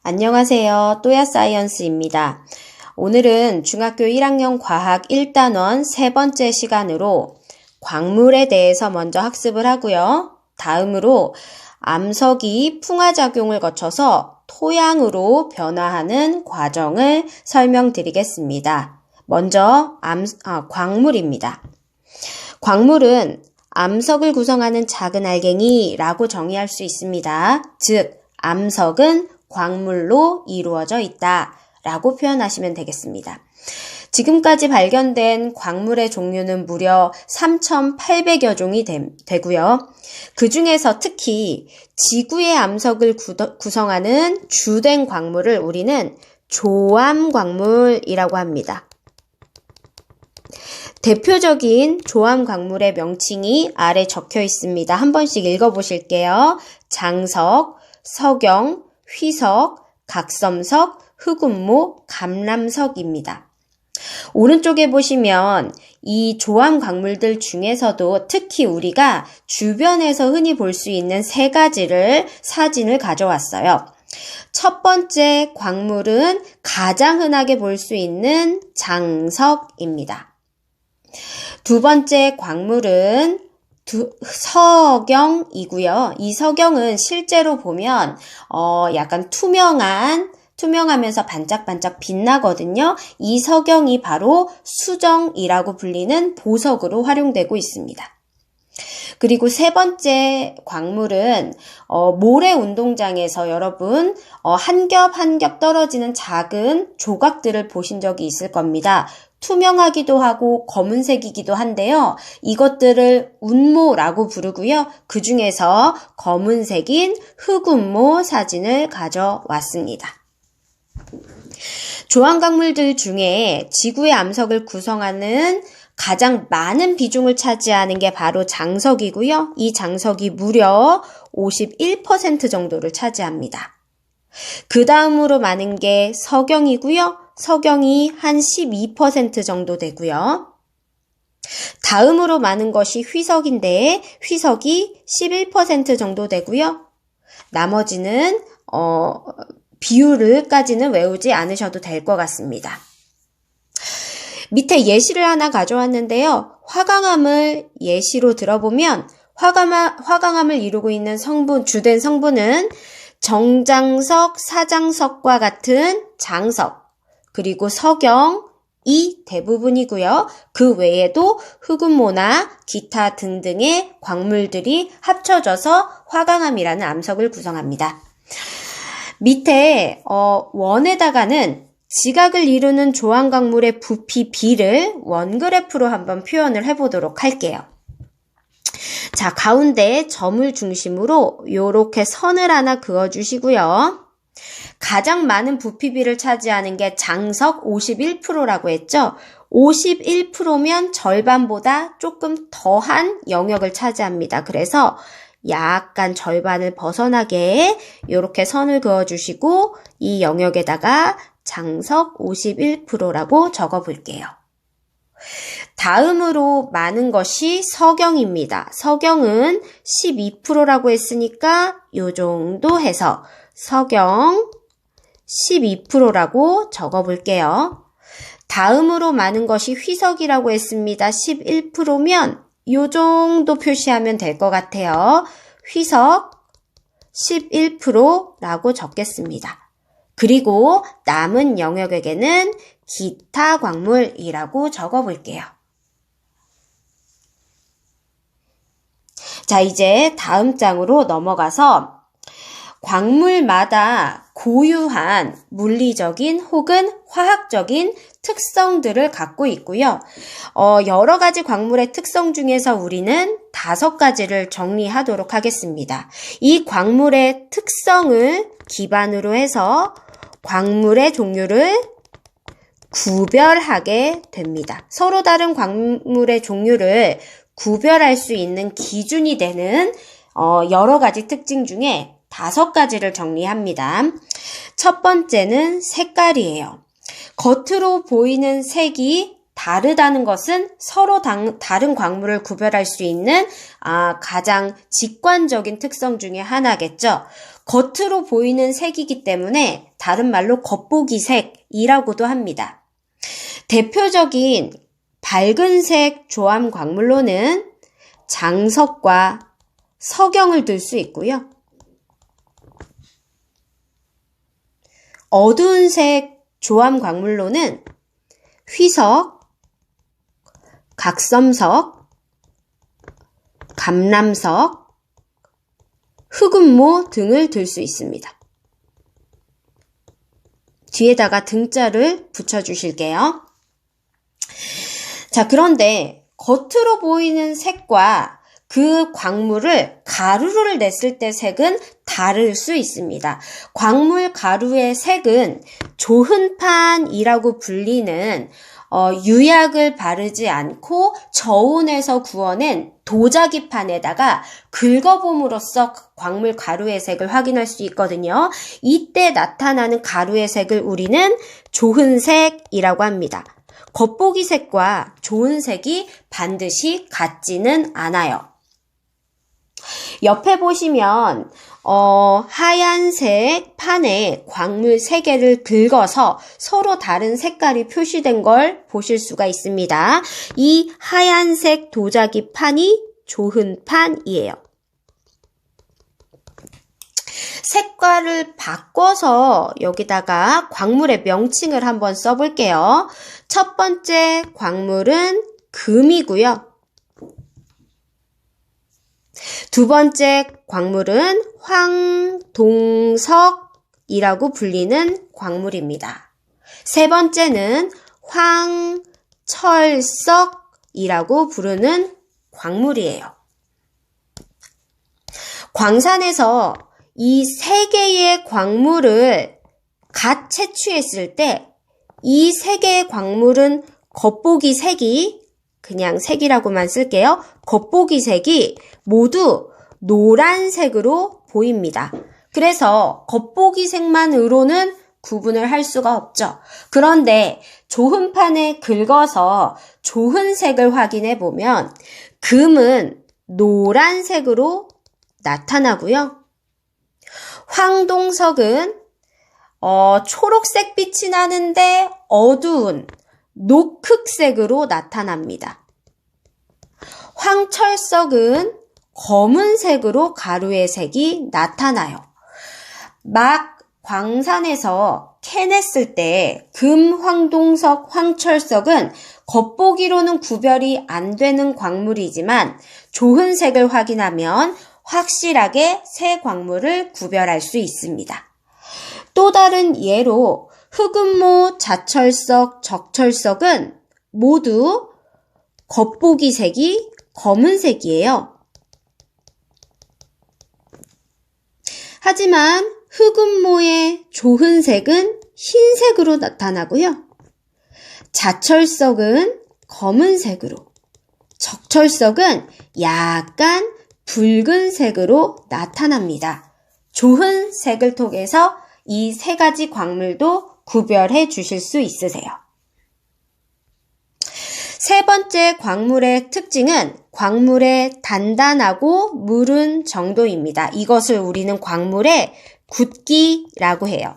안녕하세요. 또야사이언스입니다. 오늘은 중학교 1학년 과학 1단원 세 번째 시간으로 광물에 대해서 먼저 학습을 하고요. 다음으로 암석이 풍화작용을 거쳐서 토양으로 변화하는 과정을 설명드리겠습니다. 먼저 광물입니다. 광물은 암석을 구성하는 작은 알갱이라고 정의할 수 있습니다. 즉, 암석은 광물로 이루어져 있다 라고 표현하시면 되겠습니다. 지금까지 발견된 광물의 종류는 무려 3,800여 종이 되고요. 그 중에서 특히 지구의 암석을 구성하는 주된 광물을 우리는 조암광물이라고 합니다. 대표적인 조암 광물의 명칭이 아래 적혀 있습니다. 한 번씩 읽어보실게요. 장석, 석영, 휘석, 각섬석, 흑운모, 감람석입니다. 오른쪽에 보시면 이 조암 광물들 중에서도 특히 우리가 주변에서 흔히 볼 수 있는 세 가지를 사진을 가져왔어요. 첫 번째 광물은 가장 흔하게 볼 수 있는 장석입니다. 두 번째 광물은 석영이고요. 이 석영은 실제로 보면 약간 투명하면서 반짝반짝 빛나거든요. 이 석영이 바로 수정이라고 불리는 보석으로 활용되고 있습니다. 그리고 세 번째 광물은 모래 운동장에서 여러분 한 겹 한 겹 떨어지는 작은 조각들을 보신 적이 있을 겁니다. 투명하기도 하고 검은색이기도 한데요. 이것들을 운모라고 부르고요. 그 중에서 검은색인 흑운모 사진을 가져왔습니다. 조암광물들 중에 지구의 암석을 구성하는 가장 많은 비중을 차지하는 게 바로 장석이고요. 이 장석이 무려 51% 정도를 차지합니다. 그 다음으로 많은 게 석영이고요. 석영이 한 12% 정도 되고요. 다음으로 많은 것이 휘석인데 휘석이 11% 정도 되고요. 나머지는 비율을까지는 외우지 않으셔도 될 것 같습니다. 밑에 예시를 하나 가져왔는데요. 화강암을 예시로 들어보면 화강암을 이루고 있는 주된 성분은 정장석, 사장석과 같은 장석, 그리고 석영이 대부분이고요. 그 외에도 흑운모나 기타 등등의 광물들이 합쳐져서 화강암이라는 암석을 구성합니다. 밑에 원에다가는 지각을 이루는 조암광물의 부피 B를 원그래프로 한번 표현을 해보도록 할게요. 자, 가운데 점을 중심으로 이렇게 선을 하나 그어주시고요. 가장 많은 부피비를 차지하는 게 장석 51%라고 했죠. 51%면 절반보다 조금 더한 영역을 차지합니다. 그래서 약간 절반을 벗어나게 이렇게 선을 그어주시고 이 영역에다가 장석 51%라고 적어볼게요. 다음으로 많은 것이 석영입니다. 석영은 12%라고 했으니까 요 정도 해서 석영 12%라고 적어볼게요. 다음으로 많은 것이 휘석이라고 했습니다. 11%면 요 정도 표시하면 될 것 같아요. 휘석 11%라고 적겠습니다. 그리고 남은 영역에게는 기타 광물이라고 적어볼게요. 자, 이제 다음 장으로 넘어가서 광물마다 고유한 물리적인 혹은 화학적인 특성들을 갖고 있고요. 여러 가지 광물의 특성 중에서 우리는 5가지를 정리하도록 하겠습니다. 이 광물의 특성을 기반으로 해서 광물의 종류를 구별하게 됩니다. 서로 다른 광물의 종류를 구별할 수 있는 기준이 되는 여러 가지 특징 중에 5가지를 정리합니다. 첫 번째는 색깔이에요. 겉으로 보이는 색이 다르다는 것은 서로 다른 광물을 구별할 수 있는 가장 직관적인 특성 중에 하나겠죠. 겉으로 보이는 색이기 때문에 다른 말로 겉보기색이라고도 합니다. 대표적인 밝은색 조암 광물로는 장석과 석영을 들 수 있고요. 어두운 색 조암 광물로는 휘석, 각섬석, 감람석, 흑음모 등을 들 수 있습니다. 뒤에다가 등자를 붙여주실게요. 자, 그런데 겉으로 보이는 색과 그 광물을 가루를 냈을 때 색은 다를 수 있습니다. 광물 가루의 색은 조흔판이라고 불리는 유약을 바르지 않고 저온에서 구워낸 도자기판에다가 긁어봄으로써 광물 가루의 색을 확인할 수 있거든요. 이때 나타나는 가루의 색을 우리는 조흔색이라고 합니다. 겉보기 색과 조흔색이 반드시 같지는 않아요. 옆에 보시면 하얀색 판에 광물 3개를 긁어서 서로 다른 색깔이 표시된 걸 보실 수가 있습니다. 이 하얀색 도자기 판이 조흔판이에요. 색깔을 바꿔서 여기다가 광물의 명칭을 한번 써볼게요. 첫 번째 광물은 금이고요. 두 번째 광물은 황동석이라고 불리는 광물입니다. 세 번째는 황철석이라고 부르는 광물이에요. 광산에서 이 3개의 광물을 갓 채취했을 때 이 3개의 광물은 겉보기 색이 그냥 색이라고만 쓸게요. 겉보기 색이 모두 노란색으로 보입니다. 그래서 겉보기 색만으로는 구분을 할 수가 없죠. 그런데 조흔판에 긁어서 조흔색을 확인해 보면 금은 노란색으로 나타나고요. 황동석은 초록색 빛이 나는데 어두운 녹흑색으로 나타납니다. 황철석은 검은색으로 가루의 색이 나타나요. 막 광산에서 캐냈을 때 금, 황동석, 황철석은 겉보기로는 구별이 안 되는 광물이지만 조흔색을 확인하면 확실하게 새 광물을 구별할 수 있습니다. 또 다른 예로 흑음모, 자철석, 적철석은 모두 겉보기 색이 검은색이에요. 하지만 흑음모의 조흔색은 흰색으로 나타나고요. 자철석은 검은색으로, 적철석은 약간 붉은색으로 나타납니다. 조흔색을 통해서 이 3가지 광물도 구별해 주실 수 있으세요. 세 번째 광물의 특징은 광물의 단단하고 무른 정도입니다. 이것을 우리는 광물의 굳기라고 해요.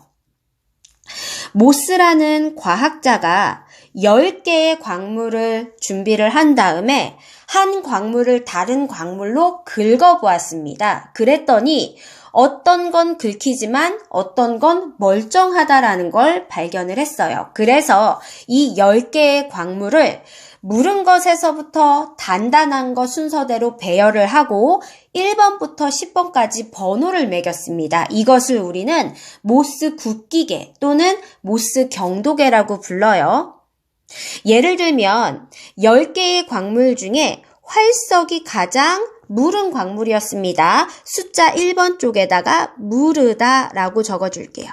모스라는 과학자가 10개의 광물을 준비를 한 다음에 한 광물을 다른 광물로 긁어보았습니다. 그랬더니 어떤 건 긁히지만 어떤 건 멀쩡하다라는 걸 발견을 했어요. 그래서 이 10개의 광물을 무른 것에서부터 단단한 것 순서대로 배열을 하고 1번부터 10번까지 번호를 매겼습니다. 이것을 우리는 모스 굳기계 또는 모스 경도계라고 불러요. 예를 들면 10개의 광물 중에 활석이 가장 무른 광물이었습니다. 숫자 1번 쪽에다가 무르다라고 적어줄게요.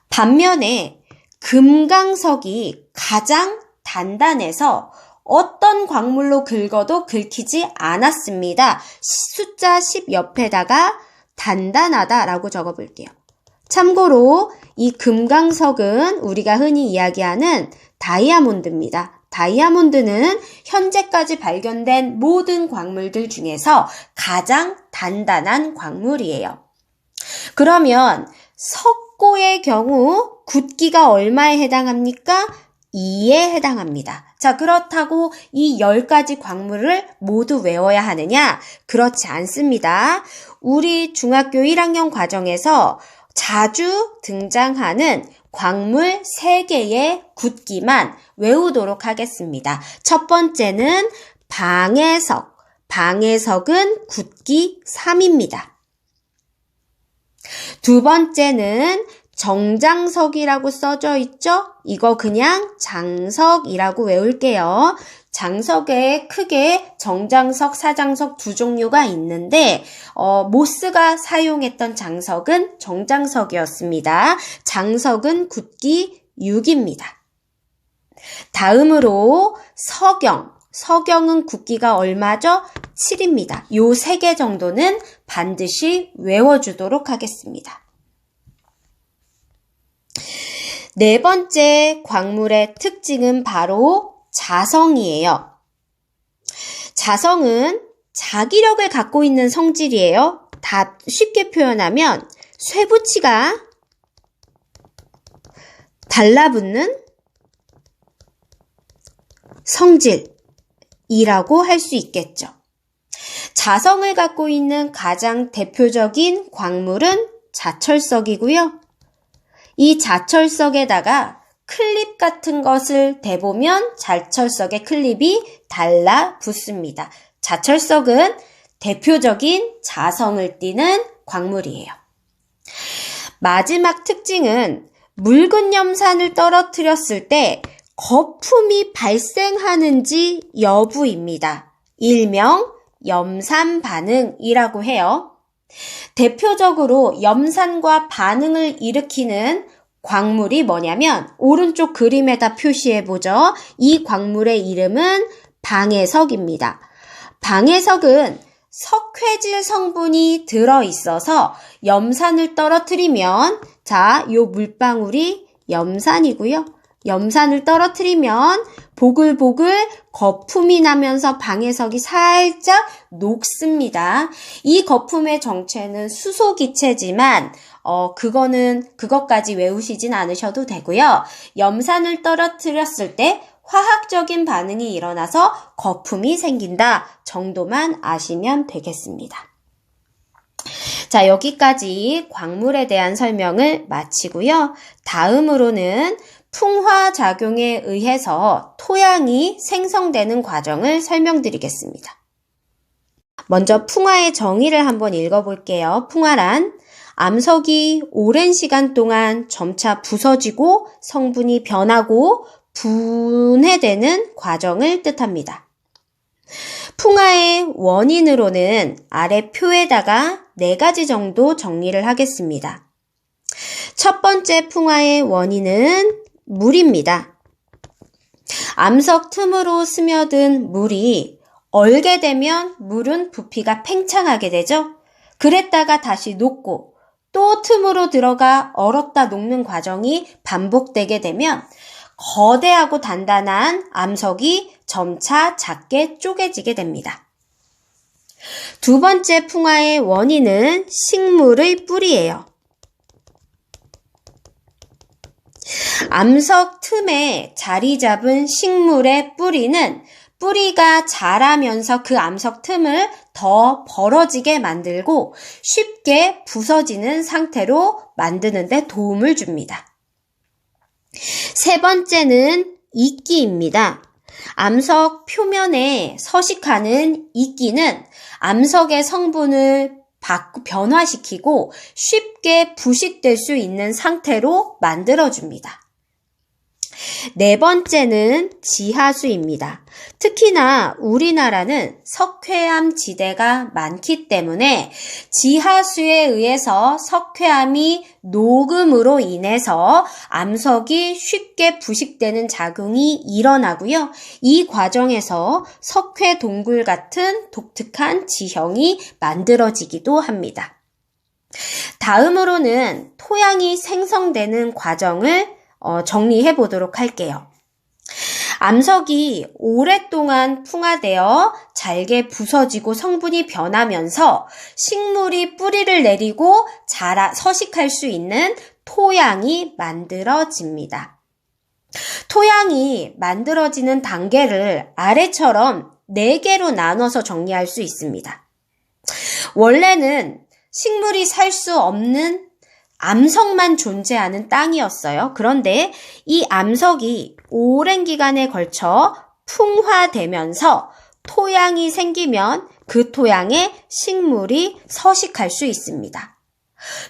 반면에 금강석이 가장 단단해서 어떤 광물로 긁어도 긁히지 않았습니다. 숫자 10 옆에다가 단단하다라고 적어볼게요. 참고로 이 금강석은 우리가 흔히 이야기하는 다이아몬드입니다. 다이아몬드는 현재까지 발견된 모든 광물들 중에서 가장 단단한 광물이에요. 그러면 석고의 경우 굵기가 얼마에 해당합니까? 2에 해당합니다. 자, 그렇다고 이 10가지 광물을 모두 외워야 하느냐? 그렇지 않습니다. 우리 중학교 1학년 과정에서 자주 등장하는 광물 3개의 굵기만 외우도록 하겠습니다. 첫 번째는 방해석. 방해석은 굵기 3입니다. 두 번째는 정장석이라고 써져 있죠? 이거 그냥 장석이라고 외울게요. 장석에 크게 정장석, 사장석 두 종류가 있는데 모스가 사용했던 장석은 정장석이었습니다. 장석은 굵기 6입니다. 다음으로 서경. 서경은 굵기가 얼마죠? 7입니다. 요 3개 정도는 반드시 외워주도록 하겠습니다. 네 번째 광물의 특징은 바로 자성이에요. 자성은 자기력을 갖고 있는 성질이에요. 다 쉽게 표현하면 쇠붙이가 달라붙는 성질이라고 할 수 있겠죠. 자성을 갖고 있는 가장 대표적인 광물은 자철석이고요. 이 자철석에다가 클립 같은 것을 대보면 자철석의 클립이 달라붙습니다. 자철석은 대표적인 자성을 띠는 광물이에요. 마지막 특징은 묽은 염산을 떨어뜨렸을 때 거품이 발생하는지 여부입니다. 일명 염산 반응이라고 해요. 대표적으로 염산과 반응을 일으키는 광물이 뭐냐면 오른쪽 그림에다 표시해보죠. 이 광물의 이름은 방해석입니다. 방해석은 석회질 성분이 들어있어서 염산을 떨어뜨리면 자, 요 물방울이 염산이고요. 염산을 떨어뜨리면 보글보글 거품이 나면서 방해석이 살짝 녹습니다. 이 거품의 정체는 수소기체지만 그것까지 외우시진 않으셔도 되고요. 염산을 떨어뜨렸을 때 화학적인 반응이 일어나서 거품이 생긴다 정도만 아시면 되겠습니다. 자, 여기까지 광물에 대한 설명을 마치고요. 다음으로는 풍화작용에 의해서 토양이 생성되는 과정을 설명드리겠습니다. 먼저 풍화의 정의를 한번 읽어볼게요. 풍화란 암석이 오랜 시간 동안 점차 부서지고 성분이 변하고 분해되는 과정을 뜻합니다. 풍화의 원인으로는 아래 표에다가 4가지 정도 정리를 하겠습니다. 첫 번째 풍화의 원인은 물입니다. 암석 틈으로 스며든 물이 얼게 되면 물은 부피가 팽창하게 되죠. 그랬다가 다시 녹고 또 틈으로 들어가 얼었다 녹는 과정이 반복되게 되면 거대하고 단단한 암석이 점차 작게 쪼개지게 됩니다. 두 번째 풍화의 원인은 식물의 뿌리예요. 암석 틈에 자리 잡은 식물의 뿌리는 뿌리가 자라면서 그 암석 틈을 더 벌어지게 만들고 쉽게 부서지는 상태로 만드는 데 도움을 줍니다. 세 번째는 이끼입니다. 암석 표면에 서식하는 이끼는 암석의 성분을 변화시키고 쉽게 부식될 수 있는 상태로 만들어줍니다. 네 번째는 지하수입니다. 특히나 우리나라는 석회암 지대가 많기 때문에 지하수에 의해서 석회암이 녹음으로 인해서 암석이 쉽게 부식되는 작용이 일어나고요. 이 과정에서 석회 동굴 같은 독특한 지형이 만들어지기도 합니다. 다음으로는 토양이 생성되는 과정을 정리해 보도록 할게요. 암석이 오랫동안 풍화되어 잘게 부서지고 성분이 변하면서 식물이 뿌리를 내리고 서식할 수 있는 토양이 만들어집니다. 토양이 만들어지는 단계를 아래처럼 4개로 나눠서 정리할 수 있습니다. 원래는 식물이 살 수 없는 암석만 존재하는 땅이었어요. 그런데 이 암석이 오랜 기간에 걸쳐 풍화되면서 토양이 생기면 그 토양에 식물이 서식할 수 있습니다.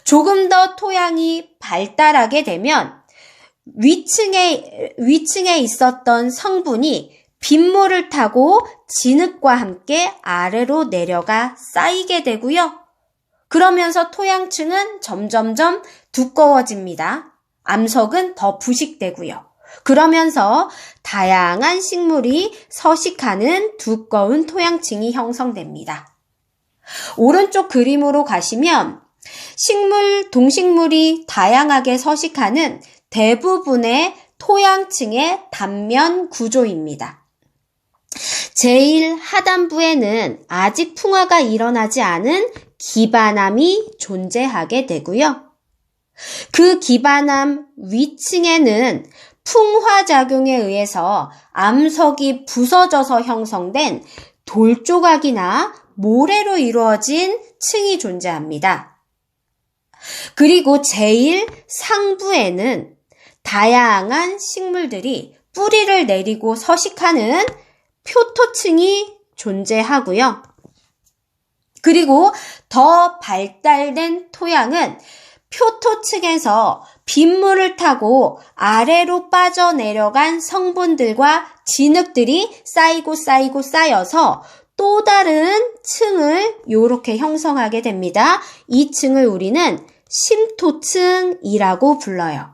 조금 더 토양이 발달하게 되면 위층에 있었던 성분이 빗물을 타고 진흙과 함께 아래로 내려가 쌓이게 되고요. 그러면서 토양층은 점점점 두꺼워집니다. 암석은 더 부식되고요. 그러면서 다양한 식물이 서식하는 두꺼운 토양층이 형성됩니다. 오른쪽 그림으로 가시면 동식물이 다양하게 서식하는 대부분의 토양층의 단면 구조입니다. 제일 하단부에는 아직 풍화가 일어나지 않은 기반암이 존재하게 되고요. 그 기반암 위층에는 풍화작용에 의해서 암석이 부서져서 형성된 돌조각이나 모래로 이루어진 층이 존재합니다. 그리고 제일 상부에는 다양한 식물들이 뿌리를 내리고 서식하는 표토층이 존재하고요. 그리고 더 발달된 토양은 표토층에서 빗물을 타고 아래로 빠져내려간 성분들과 진흙들이 쌓여서 또 다른 층을 이렇게 형성하게 됩니다. 이 층을 우리는 심토층이라고 불러요.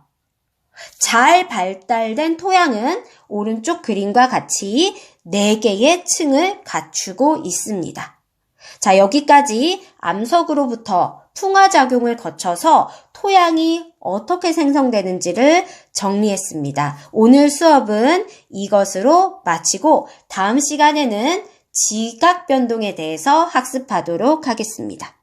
잘 발달된 토양은 오른쪽 그림과 같이 4개의 층을 갖추고 있습니다. 자, 여기까지 암석으로부터 풍화작용을 거쳐서 토양이 어떻게 생성되는지를 정리했습니다. 오늘 수업은 이것으로 마치고 다음 시간에는 지각 변동에 대해서 학습하도록 하겠습니다.